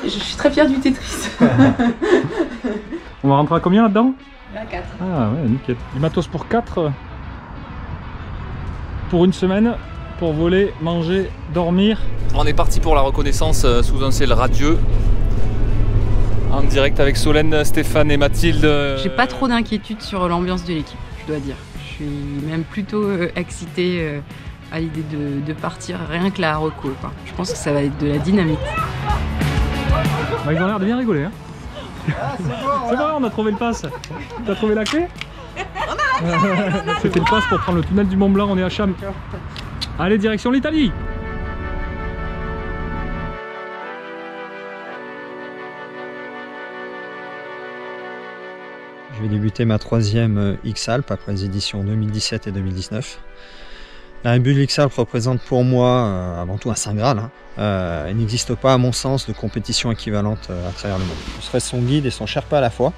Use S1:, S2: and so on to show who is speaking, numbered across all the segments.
S1: Je suis très fière du Tetris.
S2: On va rentrer à combien là-dedans?
S1: À 4.
S2: Ah ouais, nickel. Du matos pour 4 pour une semaine, pour voler, manger, dormir. On est parti pour la reconnaissance sous un ciel radieux. En direct avec Solène, Stéphane et Mathilde.
S1: J'ai pas trop d'inquiétude sur l'ambiance de l'équipe, je dois dire. Je suis même plutôt excitée à l'idée de partir rien que la reco, quoi. Je pense que ça va être de la dynamite.
S2: Bah, ils ont l'air de bien rigoler. Hein. C'est vrai, on a trouvé le pass. T'as trouvé la clé? C'était le pass pour prendre le tunnel du Mont Blanc, on est à Cham. Allez, direction l'Italie.
S3: Je vais débuter ma 3e X-Alpes après les éditions 2017 et 2019. La Bulle X-Alpes représente pour moi avant tout un Saint Graal. Il n'existe pas à mon sens de compétition équivalente à travers le monde. Je serai son guide et son Sherpa à la fois.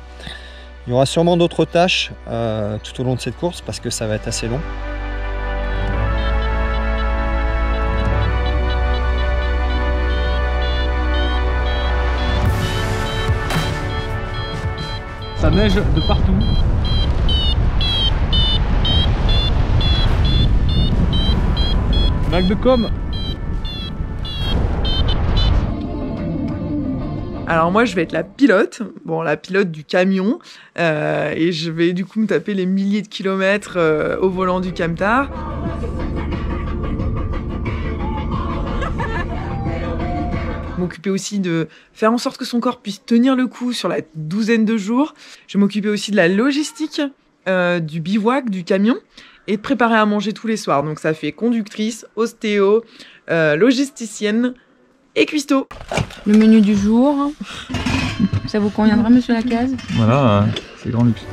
S3: Il y aura sûrement d'autres tâches tout au long de cette course parce que ça va être assez long.
S2: Ça neige de partout. Lac de Com.
S4: Alors moi je vais être la pilote, la pilote du camion, et je vais du coup me taper les milliers de kilomètres au volant du camtar. M'occuper aussi de faire en sorte que son corps puisse tenir le coup sur la douzaine de jours. Je vais m'occuper aussi de la logistique du bivouac, du camion, et de préparer à manger tous les soirs. Donc ça fait conductrice, ostéo, logisticienne et cuistot.
S1: Le menu du jour, ça vous conviendra, monsieur Lacaze?
S2: Voilà, c'est grand luxe.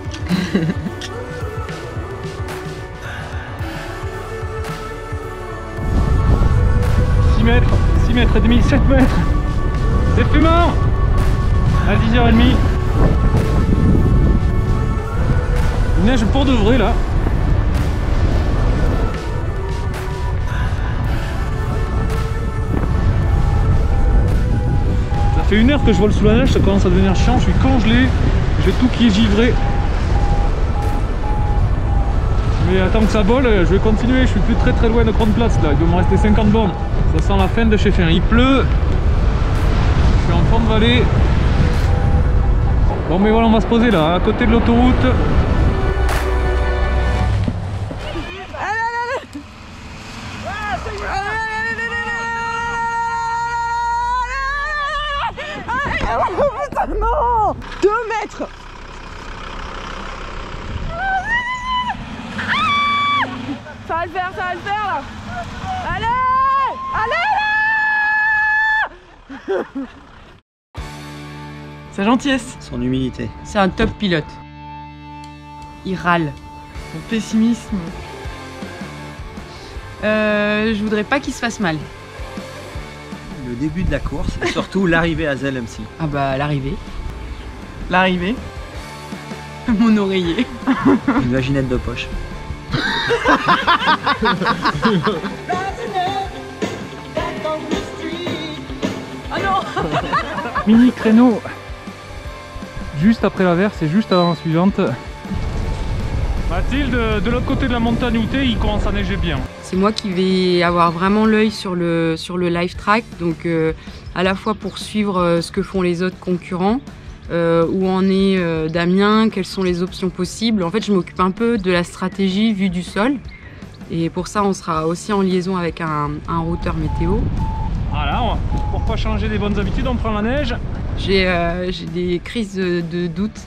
S2: 6 mètres, 6 mètres et demi, 7 mètres. C'est fumant à 10h30. Il neige pour de vrai là. Ça fait 1 heure que je vole sous la neige, ça commence à devenir chiant, je suis congelé, j'ai tout qui est givré. Mais attends que ça vole, je vais continuer, je suis plus très loin de Grande-Place là, il doit me rester 50 bornes. Ça sent la fin de chez Fin, il pleut. Je suis en fond de vallée. Bon mais voilà, on va se poser là, à côté de l'autoroute.
S4: Putain non, 2 mètres. Ça va le faire là. Allez, là. Sa gentillesse.
S3: Son humilité.
S1: C'est un top pilote. Il râle.
S4: Son pessimisme.
S1: Je voudrais pas qu'il se fasse mal.
S3: Le début de la course et surtout l'arrivée à Zellemsi.
S1: Ah bah l'arrivée.
S4: L'arrivée.
S1: Mon oreiller.
S3: Une vaginette de poche.
S1: Oh non.
S2: Mini créneau juste après la verse et juste avant la suivante. Mathilde, de l'autre côté de la montagne où t'es, il commence à neiger bien.
S1: C'est moi qui vais avoir vraiment l'œil sur le live track, donc à la fois pour suivre ce que font les autres concurrents, où en est Damien, quelles sont les options possibles. En fait, je m'occupe un peu de la stratégie vue du sol, et pour ça, on sera aussi en liaison avec un routeur météo.
S2: Voilà, pour pas changer des bonnes habitudes, on prend la neige.
S1: J'ai des crises de doute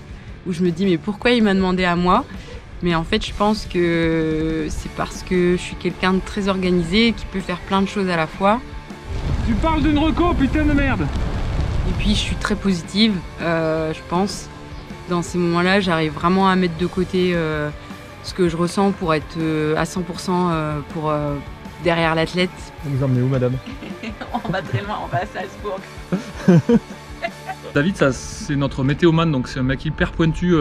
S1: où je me dis mais pourquoi il m'a demandé à moi? Mais en fait je pense que c'est parce que je suis quelqu'un de très organisé et qui peut faire plein de choses à la fois.
S2: Tu parles d'une reco, putain de merde.
S1: Et puis je suis très positive, je pense. Dans ces moments-là, j'arrive vraiment à mettre de côté ce que je ressens pour être à 100% pour derrière l'athlète.
S2: Vous nous emmenez où, madame?
S1: On va très loin, on va à Salzbourg.
S2: David, c'est notre météomane, donc c'est un mec hyper pointu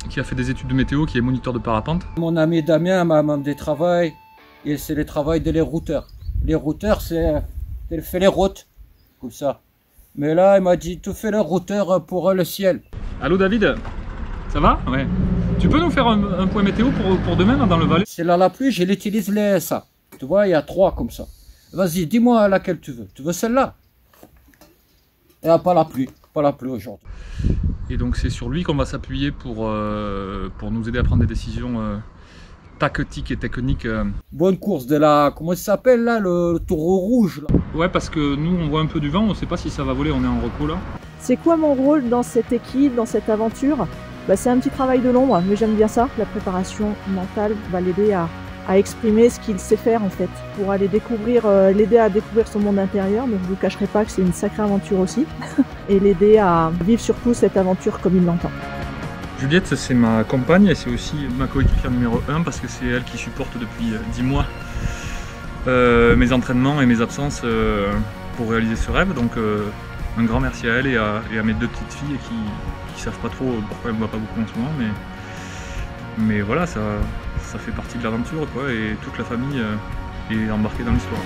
S2: qui a fait des études de météo, qui est moniteur de parapente.
S5: Mon ami Damien m'a demandé travail, et c'est le travail de les routeurs. Les routeurs, c'est Elle fait les routes, comme ça. Mais là, il m'a dit, tu fais le routeur pour le ciel.
S2: Allô David, ça va? Ouais. Tu peux nous faire un point météo pour demain là, dans le Valais?
S5: C'est là la pluie, je l'utilise ça. Tu vois, il y a 3 comme ça. Vas-y, dis-moi laquelle tu veux. Tu veux celle-là? Et pas la pluie aujourd'hui.
S2: Et donc c'est sur lui qu'on va s'appuyer pour nous aider à prendre des décisions tactiques et techniques.
S5: Bonne course de la... Comment ça s'appelle là, le taureau rouge là.
S2: Ouais, parce que nous on voit un peu du vent, on sait pas si ça va voler, on est en repos là.
S6: C'est quoi mon rôle dans cette équipe, dans cette aventure? C'est un petit travail de l'ombre, mais j'aime bien ça. La préparation mentale va l'aider à exprimer ce qu'il sait faire en fait, pour aller l'aider à découvrir son monde intérieur. Donc je vous cacherai pas que c'est une sacrée aventure aussi, et l'aider à vivre surtout cette aventure comme il l'entend.
S2: Juliette, c'est ma compagne et c'est aussi ma coéquipière numéro 1 parce que c'est elle qui supporte depuis 10 mois mes entraînements et mes absences pour réaliser ce rêve. Donc un grand merci à elle et à mes 2 petites filles qui savent pas trop pourquoi elles me voient pas beaucoup en ce moment, mais voilà, ça fait partie de l'aventure quoi, et toute la famille est embarquée dans l'histoire.